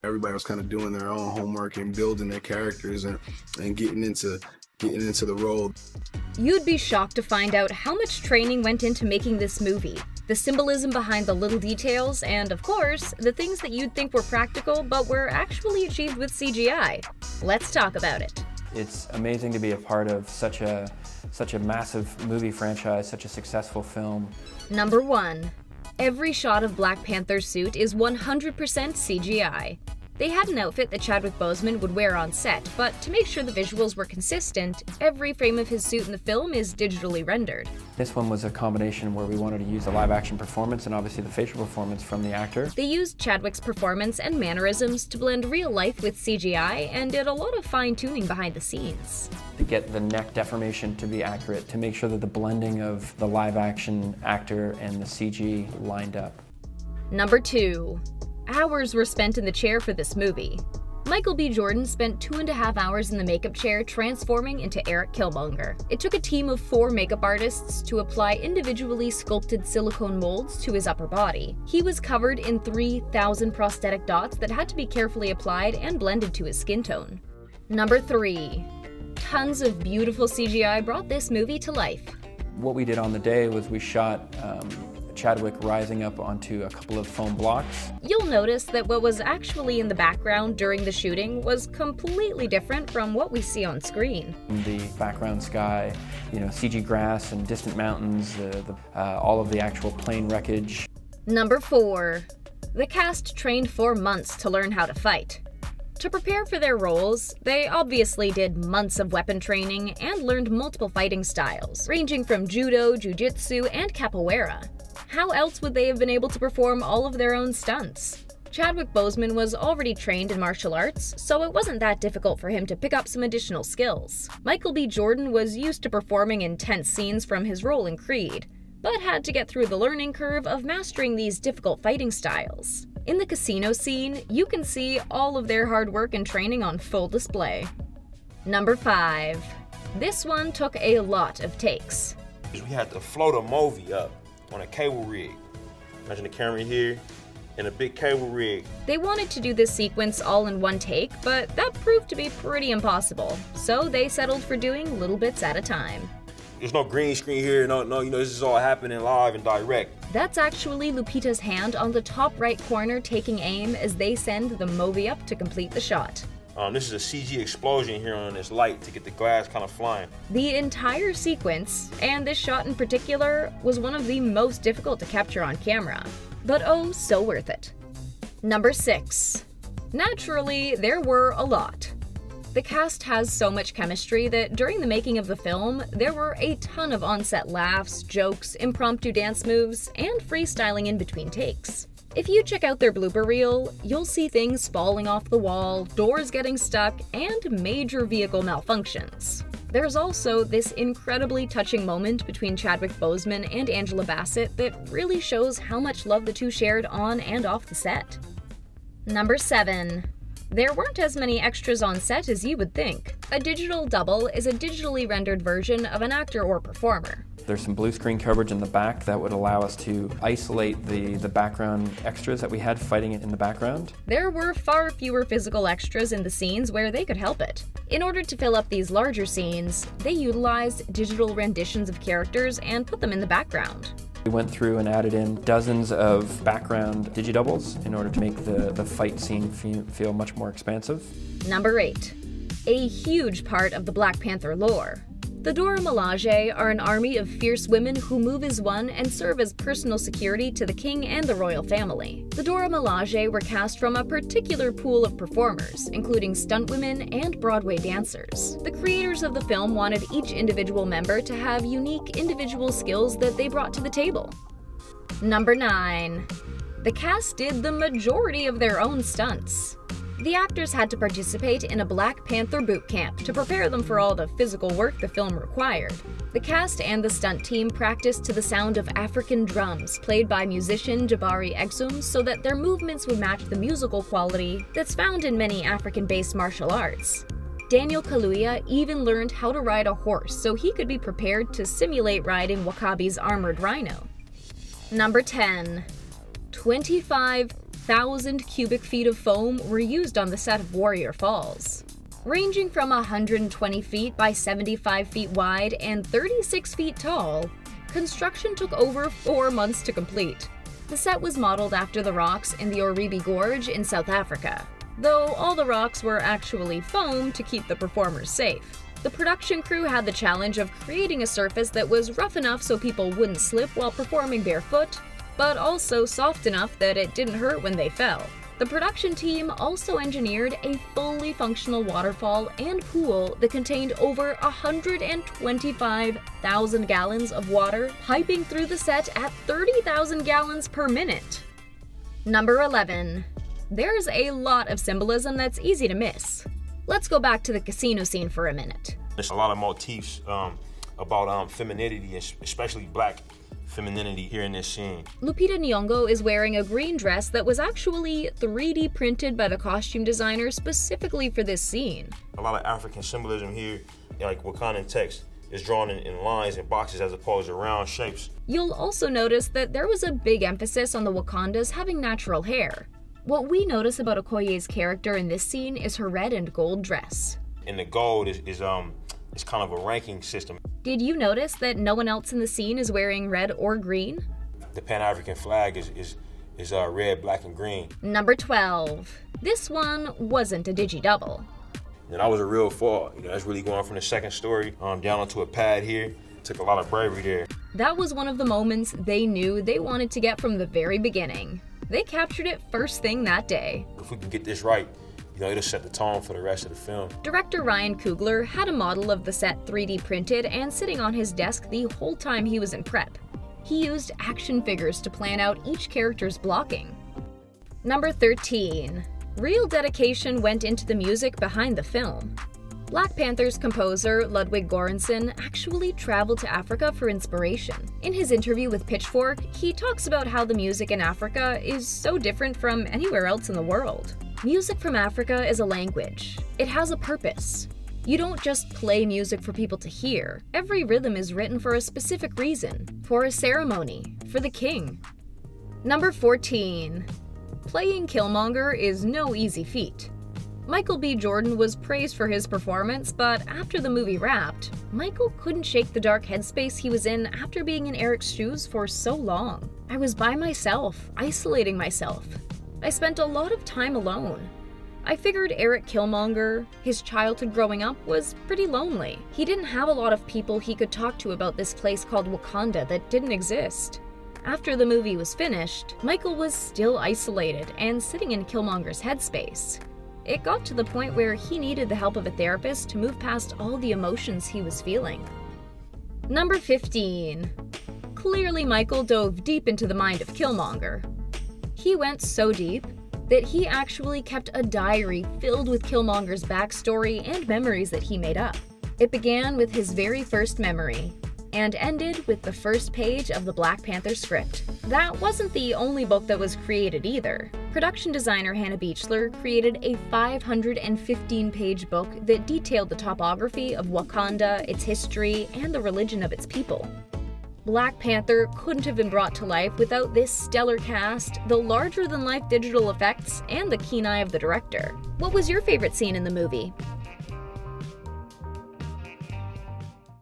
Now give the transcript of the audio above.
Everybody was kind of doing their own homework and building their characters and getting into the role. You'd be shocked to find out how much training went into making this movie. The symbolism behind the little details, and of course, the things that you'd think were practical but were actually achieved with CGI. Let's talk about it. It's amazing to be a part of such a massive movie franchise, such a successful film. Number 1. Every shot of Black Panther's suit is 100% CGI. They had an outfit that Chadwick Boseman would wear on set, but to make sure the visuals were consistent, every frame of his suit in the film is digitally rendered. This one was a combination where we wanted to use the live-action performance and obviously the facial performance from the actor. They used Chadwick's performance and mannerisms to blend real life with CGI and did a lot of fine-tuning behind the scenes. To get the neck deformation to be accurate, to make sure that the blending of the live-action actor and the CG lined up. Number 2. Hours were spent in the chair for this movie. Michael B. Jordan spent 2.5 hours in the makeup chair transforming into Erik Killmonger. It took a team of 4 makeup artists to apply individually sculpted silicone molds to his upper body. He was covered in 3,000 prosthetic dots that had to be carefully applied and blended to his skin tone. Number 3. Tons of beautiful CGI brought this movie to life. What we did on the day was we shot Chadwick rising up onto a couple of foam blocks. You'll notice that what was actually in the background during the shooting was completely different from what we see on screen. The background sky, CG grass and distant mountains, all of the actual plane wreckage. Number 4. The cast trained for months to learn how to fight. To prepare for their roles, they obviously did months of weapon training and learned multiple fighting styles, ranging from judo, jiu-jitsu, and capoeira. How else would they have been able to perform all of their own stunts? Chadwick Boseman was already trained in martial arts, so it wasn't that difficult for him to pick up some additional skills. Michael B. Jordan was used to performing intense scenes from his role in Creed, but had to get through the learning curve of mastering these difficult fighting styles. In the casino scene, you can see all of their hard work and training on full display. Number 5. This one took a lot of takes. We had to float a movie up on a cable rig. Imagine the camera here and a big cable rig. They wanted to do this sequence all in one take, but that proved to be pretty impossible, so they settled for doing little bits at a time. There's no green screen here, no, this is all happening live and direct. That's actually Lupita's hand on the top right corner taking aim as they send the movie up to complete the shot. This is a CG explosion here on this light to get the glass kind of flying. The entire sequence, and this shot in particular, was one of the most difficult to capture on camera, but oh, so worth it. Number 6. Naturally, there were a lot. The cast has so much chemistry that during the making of the film, there were a ton of on-set laughs, jokes, impromptu dance moves, and freestyling in between takes. If you check out their blooper reel, you'll see things falling off the wall, doors getting stuck, and major vehicle malfunctions. There's also this incredibly touching moment between Chadwick Boseman and Angela Bassett that really shows how much love the two shared on and off the set. Number 7. There weren't as many extras on set as you would think. A digital double is a digitally rendered version of an actor or performer. There's some blue screen coverage in the back that would allow us to isolate the background extras that we had fighting in the background. There were far fewer physical extras in the scenes where they could help it. In order to fill up these larger scenes, they utilized digital renditions of characters and put them in the background. We went through and added in dozens of background Digi-Doubles in order to make the fight scene feel much more expansive. Number 8. A huge part of the Black Panther lore. The Dora Milaje are an army of fierce women who move as one and serve as personal security to the king and the royal family. The Dora Milaje were cast from a particular pool of performers, including stunt women and Broadway dancers. The creators of the film wanted each individual member to have unique individual skills that they brought to the table. Number 9. The cast did the majority of their own stunts. The actors had to participate in a Black Panther boot camp to prepare them for all the physical work the film required. The cast and the stunt team practiced to the sound of African drums played by musician Jabari Exum so that their movements would match the musical quality that's found in many African-based martial arts. Daniel Kaluuya even learned how to ride a horse so he could be prepared to simulate riding Wakabi's armored rhino. Number 10. 25 1,000 cubic feet of foam were used on the set of Warrior Falls. Ranging from 120 feet by 75 feet wide and 36 feet tall, construction took over 4 months to complete. The set was modeled after the rocks in the Oribi Gorge in South Africa, though all the rocks were actually foam to keep the performers safe. The production crew had the challenge of creating a surface that was rough enough so people wouldn't slip while performing barefoot, but also soft enough that it didn't hurt when they fell. The production team also engineered a fully functional waterfall and pool that contained over 125,000 gallons of water, piping through the set at 30,000 gallons per minute. Number 11. There's a lot of symbolism that's easy to miss. Let's go back to the casino scene for a minute. There's a lot of motifs about femininity, especially black femininity here in this scene. Lupita Nyong'o is wearing a green dress that was actually 3D printed by the costume designer specifically for this scene. A lot of African symbolism here, like Wakandan text, is drawn in lines and boxes as opposed to round shapes. You'll also notice that there was a big emphasis on the Wakandas having natural hair. What we notice about Okoye's character in this scene is her red and gold dress. And the gold is kind of a ranking system. Did you notice that no one else in the scene is wearing red or green? The Pan-African flag is red, black, and green. Number 12. This one wasn't a Digi-Double. And that was a real fall. That's really going from the second story down onto a pad here. Took a lot of bravery there. That was one of the moments they knew they wanted to get from the very beginning. They captured it first thing that day. If we can get this right, it'll set the tone for the rest of the film. Director Ryan Coogler had a model of the set 3D printed and sitting on his desk the whole time he was in prep. He used action figures to plan out each character's blocking. Number 13. Real dedication went into the music behind the film. Black Panther's composer, Ludwig Göransson, actually traveled to Africa for inspiration. In his interview with Pitchfork, he talks about how the music in Africa is so different from anywhere else in the world. Music from Africa is a language. It has a purpose. You don't just play music for people to hear. Every rhythm is written for a specific reason, for a ceremony, for the king. Number 14. Playing Killmonger is no easy feat. Michael B. Jordan was praised for his performance, but after the movie wrapped, Michael couldn't shake the dark headspace he was in after being in Erik's shoes for so long. I was by myself, isolating myself. I spent a lot of time alone. I figured Erik Killmonger, his childhood growing up, was pretty lonely. He didn't have a lot of people he could talk to about this place called Wakanda that didn't exist. After the movie was finished, Michael was still isolated and sitting in Killmonger's headspace. It got to the point where he needed the help of a therapist to move past all the emotions he was feeling. Number 15. Clearly Michael dove deep into the mind of Killmonger. He went so deep that he actually kept a diary filled with Killmonger's backstory and memories that he made up. It began with his very first memory, and ended with the first page of the Black Panther script. That wasn't the only book that was created either. Production designer Hannah Beachler created a 515-page book that detailed the topography of Wakanda, its history, and the religion of its people. Black Panther couldn't have been brought to life without this stellar cast, the larger-than-life digital effects, and the keen eye of the director. What was your favorite scene in the movie?